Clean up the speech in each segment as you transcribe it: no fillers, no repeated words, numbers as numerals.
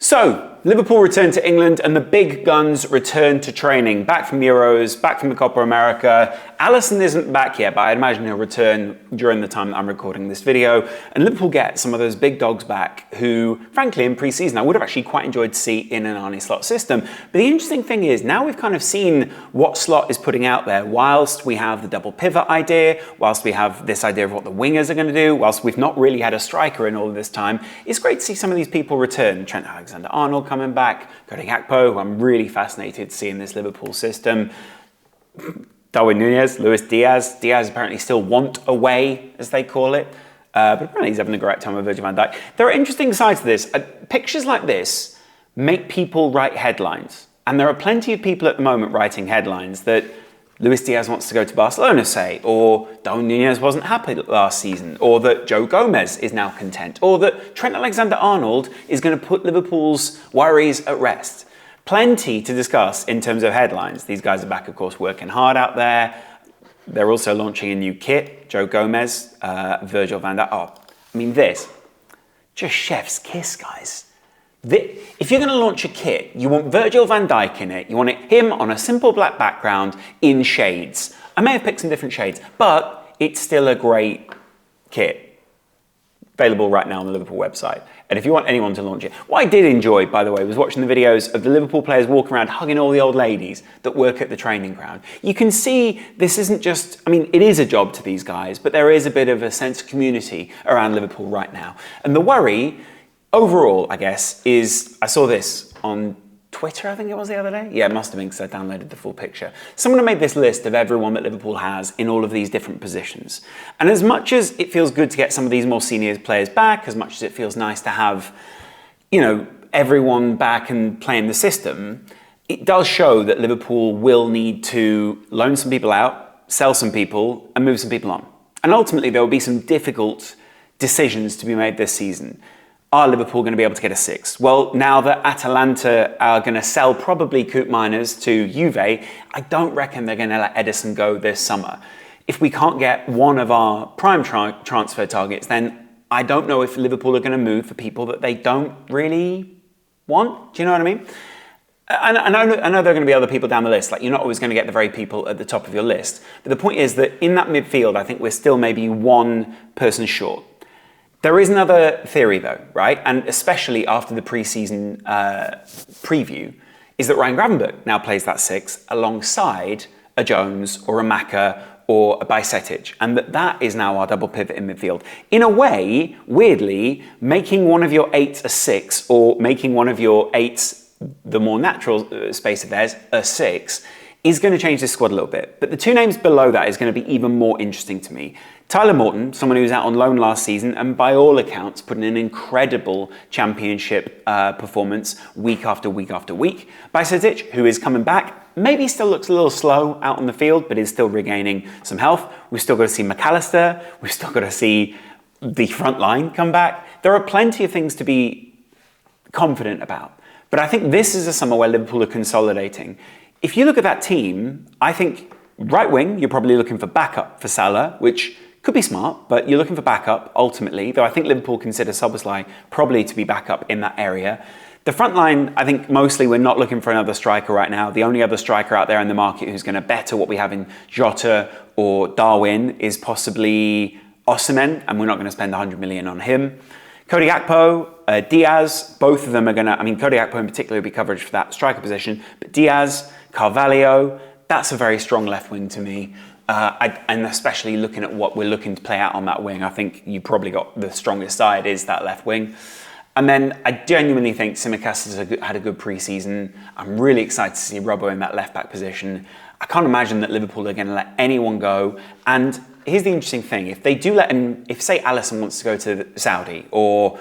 So, Liverpool return to England and the big guns return to training. Back from Euros, back from the Copa America. Alisson isn't back yet, but I imagine he'll return during the time that I'm recording this video. And Liverpool get some of those big dogs back who, frankly, in pre-season, I would have actually quite enjoyed to see in an Arne Slot system. But the interesting thing is, now we've kind of seen what Slot is putting out there, whilst we have the double pivot idea, whilst we have this idea of what the wingers are going to do, whilst we've not really had a striker in all of this time, it's great to see some of these people return. Trent Alexander-Arnold coming back, Dijk, who I'm really fascinated to see in this Liverpool system. Darwin Núñez, Luis Diaz. Diaz apparently still want away, as they call it. But apparently he's having a great time with Virgil van Dijk. There are interesting sides to this. Pictures like this make people write headlines. And there are plenty of people at the moment writing headlines that Luis Diaz wants to go to Barcelona, say, or Darwin Núñez wasn't happy last season, or that Joe Gomez is now content, or that Trent Alexander-Arnold is going to put Liverpool's worries at rest. Plenty to discuss in terms of headlines. These guys are back, of course, working hard out there. They're also launching a new kit. Joe Gomez, Virgil van Dijk. Oh, I mean, this. Just chef's kiss, guys. If you're going to launch a kit, you want Virgil van Dijk in it. You want him on a simple black background in shades. I may have picked some different shades, but it's still a great kit. Available right now on the Liverpool website. And if you want anyone to launch it. What I did enjoy, by the way, was watching the videos of the Liverpool players walking around hugging all the old ladies that work at the training ground. You can see this isn't just, I mean, it is a job to these guys, but there is a bit of a sense of community around Liverpool right now. And the worry, overall, I guess, is, I saw this on Twitter, I think it was the other day. Yeah, it must have been because I downloaded the full picture. Someone made this list of everyone that Liverpool has in all of these different positions. And as much as it feels good to get some of these more senior players back, as much as it feels nice to have, you know, everyone back and playing the system, it does show that Liverpool will need to loan some people out, sell some people, and move some people on. And ultimately, there will be some difficult decisions to be made this season. Are Liverpool going to be able to get a 6? Well, now that Atalanta are going to sell probably Koop Miners to Juve, I don't reckon they're going to let Ederson go this summer. If we can't get one of our prime transfer targets, then I don't know if Liverpool are going to move for people that they don't really want. Do you know what I mean? I know there are going to be other people down the list. Like, you're not always going to get the very people at the top of your list. But the point is that in that midfield, I think we're still maybe one person short. There is another theory though, right? And especially after the pre-season preview, is that Ryan Gravenberch now plays that 6 alongside a Jones or a Maka or a Bajcetic, and that is now our double pivot in midfield. In a way, weirdly, making one of your 8s a 6 or making one of your 8s, the more natural space of theirs, a 6, is going to change this squad a little bit. But the two names below that is going to be even more interesting to me. Tyler Morton, someone who was out on loan last season and by all accounts put in an incredible championship performance week after week after week. Bajcetic, who is coming back, maybe still looks a little slow out on the field, but is still regaining some health. We've still got to see McAllister. We've still got to see the front line come back. There are plenty of things to be confident about. But I think this is a summer where Liverpool are consolidating. If you look at that team, I think right wing, you're probably looking for backup for Salah, which could be smart, but you're looking for backup ultimately, though I think Liverpool consider Szoboszlai probably to be backup in that area. The front line, I think mostly we're not looking for another striker right now. The only other striker out there in the market who's going to better what we have in Jota or Darwin is possibly Osimhen, and we're not going to spend 100 million on him. Cody Gakpo, Diaz, both of them are going to, I mean, Cody Gakpo in particular will be coverage for that striker position, but Diaz, Carvalho, that's a very strong left wing to me. And especially looking at what we're looking to play out on that wing, I think you probably got the strongest side is that left wing. And then I genuinely think Tsimikas has had a good pre-season. I'm really excited to see Robbo in that left-back position. I can't imagine that Liverpool are going to let anyone go. And here's the interesting thing. If they do let him, if say Alisson wants to go to Saudi or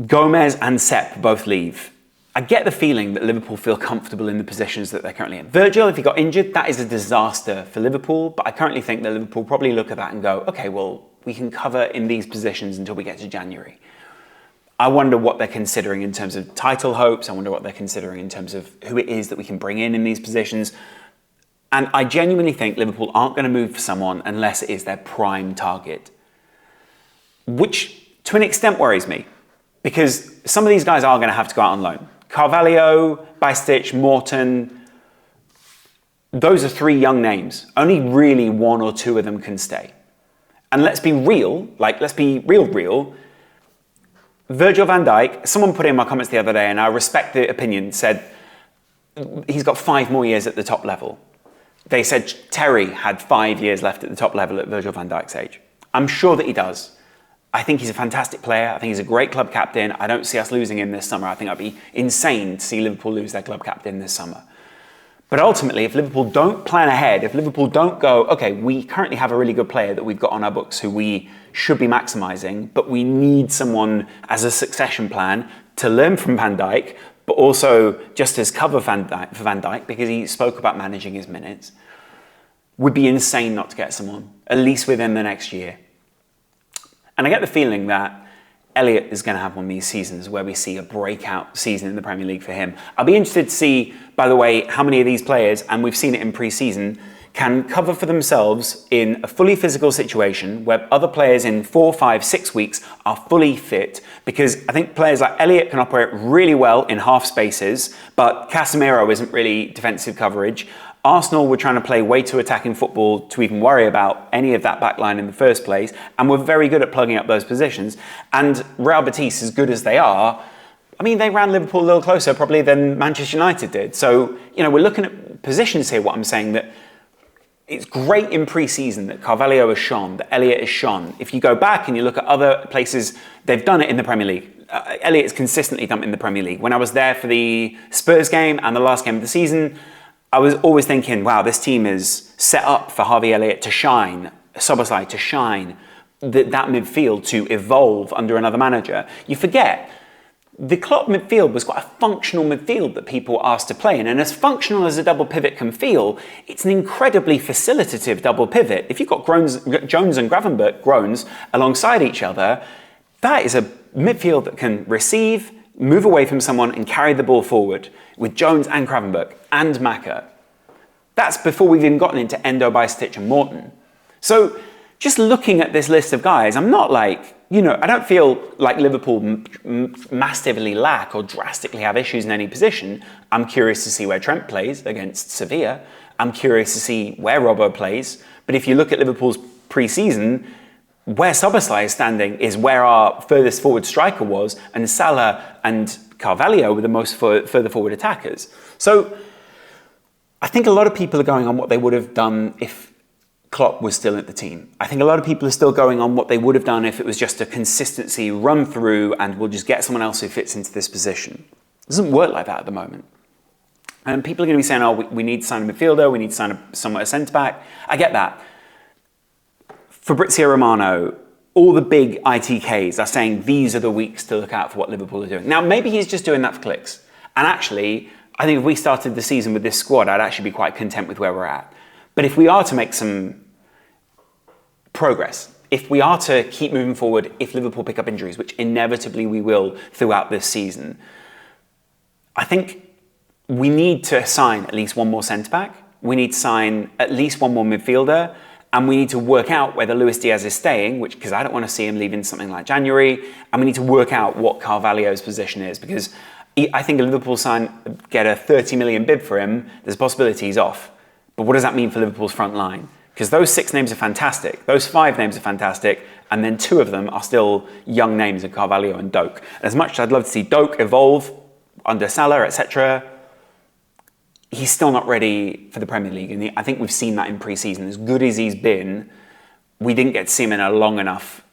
Gomez and Sepp both leave, I get the feeling that Liverpool feel comfortable in the positions that they're currently in. Virgil, if he got injured, that is a disaster for Liverpool. But I currently think that Liverpool probably look at that and go, okay, well, we can cover in these positions until we get to January. I wonder what they're considering in terms of title hopes. I wonder what they're considering in terms of who it is that we can bring in these positions. And I genuinely think Liverpool aren't going to move for someone unless it is their prime target, which to an extent worries me. because some of these guys are going to have to go out on loan. Carvalho, Bajcetic, Morton, those are three young names. Only really one or two of them can stay. And let's be real, real. Virgil van Dijk, someone put in my comments the other day, and I respect the opinion, said he's got 5 more years at the top level. They said Terry had 5 years left at the top level at Virgil van Dijk's age. I'm sure that he does. I think he's a fantastic player. I think he's a great club captain. I don't see us losing him this summer. I think I'd be insane to see Liverpool lose their club captain this summer. But ultimately, if Liverpool don't plan ahead, if Liverpool don't go, okay, we currently have a really good player that we've got on our books who we should be maximising, but we need someone as a succession plan to learn from Van Dijk, but also just as cover for Van Dijk, because he spoke about managing his minutes, would be insane not to get someone, at least within the next year. And I get the feeling that Elliott is going to have one of these seasons where we see a breakout season in the Premier League for him. I'll be interested to see, by the way, how many of these players, and we've seen it in pre-season, can cover for themselves in a fully physical situation where other players in 4, 5, 6 weeks are fully fit. Because I think players like Elliott can operate really well in half spaces, but Casemiro isn't really defensive coverage. Arsenal were trying to play way too attacking football to even worry about any of that back line in the first place, and were very good at plugging up those positions. And Real Betis, as good as they are, I mean, they ran Liverpool a little closer probably than Manchester United did. So, we're looking at positions here, what I'm saying, that it's great in pre-season that Carvalho has shone, that Elliott has shone. If you go back and you look at other places, they've done it in the Premier League. Elliott has consistently done it in the Premier League. When I was there for the Spurs game and the last game of the season, I was always thinking, wow, this team is set up for Harvey Elliott to shine, Szoboszlai to shine, that midfield to evolve under another manager. You forget, the Klopp midfield was quite a functional midfield that people were asked to play in, and as functional as a double pivot can feel, it's an incredibly facilitative double pivot. If you've got Jones and Gravenberch alongside each other, that is a midfield that can receive, move away from someone and carry the ball forward with Jones and Gravenberch and Maka. That's before we've even gotten into Endo, Bajcetic and Morton. So just looking at this list of guys, I'm not like, I don't feel like Liverpool massively lack or drastically have issues in any position. I'm curious to see where Trent plays against Sevilla. I'm curious to see where Robbo plays. But if you look at Liverpool's pre-season, where Szoboszlai is standing is where our furthest forward striker was, and Salah and Carvalho were the most further forward attackers. So I think a lot of people are going on what they would have done if Klopp was still at the team. I think a lot of people are still going on what they would have done if it was just a consistency run through and we'll just get someone else who fits into this position. It doesn't work like that at the moment. And people are going to be saying, we need to sign a midfielder, we need to sign a centre-back. I get that. Fabrizio Romano, all the big ITKs are saying these are the weeks to look out for what Liverpool are doing. Now, maybe he's just doing that for clicks. And actually, I think if we started the season with this squad, I'd actually be quite content with where we're at. But if we are to make some progress, if we are to keep moving forward, if Liverpool pick up injuries, which inevitably we will throughout this season, I think we need to sign at least one more centre-back. We need to sign at least one more midfielder. And we need to work out whether Luis Diaz is staying, because I don't want to see him leaving something like January. And we need to work out what Carvalho's position is, because I think if Liverpool get a 30 million bid for him, there's a possibility he's off. But what does that mean for Liverpool's front line? Because those 6 names are fantastic. Those 5 names are fantastic. And then 2 of them are still young names in Carvalho and Doak. As much as I'd love to see Doak evolve under Salah, etc., he's still not ready for the Premier League. And I think we've seen that in pre-season. As good as he's been, we didn't get to see him in a long enough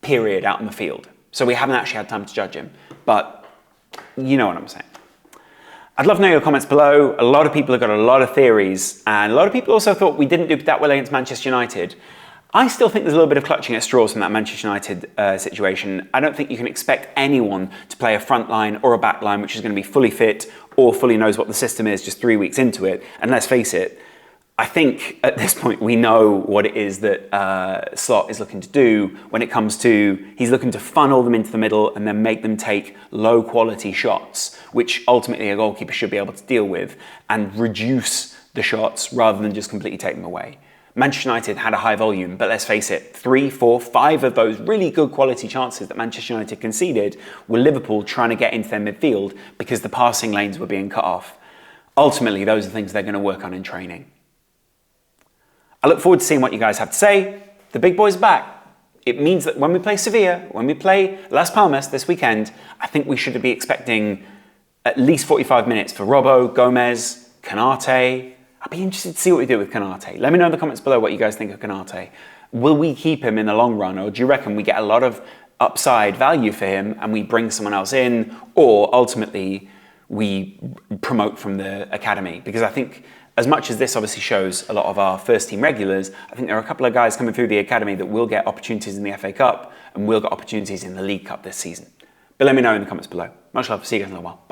period out in the field. So we haven't actually had time to judge him. But you know what I'm saying. I'd love to know your comments below. A lot of people have got a lot of theories. And a lot of people also thought we didn't do that well against Manchester United. I still think there's a little bit of clutching at straws from that Manchester United situation. I don't think you can expect anyone to play a front line or a back line which is going to be fully fit or fully knows what the system is just 3 weeks into it. And let's face it, I think at this point we know what it is that Slot is looking to do when it comes to, he's looking to funnel them into the middle and then make them take low quality shots, which ultimately a goalkeeper should be able to deal with, and reduce the shots rather than just completely take them away. Manchester United had a high volume, but let's face it, 3, 4, 5 of those really good quality chances that Manchester United conceded were Liverpool trying to get into their midfield because the passing lanes were being cut off. Ultimately, those are things they're going to work on in training. I look forward to seeing what you guys have to say. The big boys are back. It means that when we play Sevilla, when we play Las Palmas this weekend, I think we should be expecting at least 45 minutes for Robbo, Gomez, Konate. I'd be interested to see what we do with Konate. Let me know in the comments below what you guys think of Konate. Will we keep him in the long run, or do you reckon we get a lot of upside value for him and we bring someone else in, or ultimately we promote from the academy? Because I think as much as this obviously shows a lot of our first team regulars, I think there are a couple of guys coming through the academy that will get opportunities in the FA Cup and will get opportunities in the League Cup this season. But let me know in the comments below. Much love. See you guys in a little while.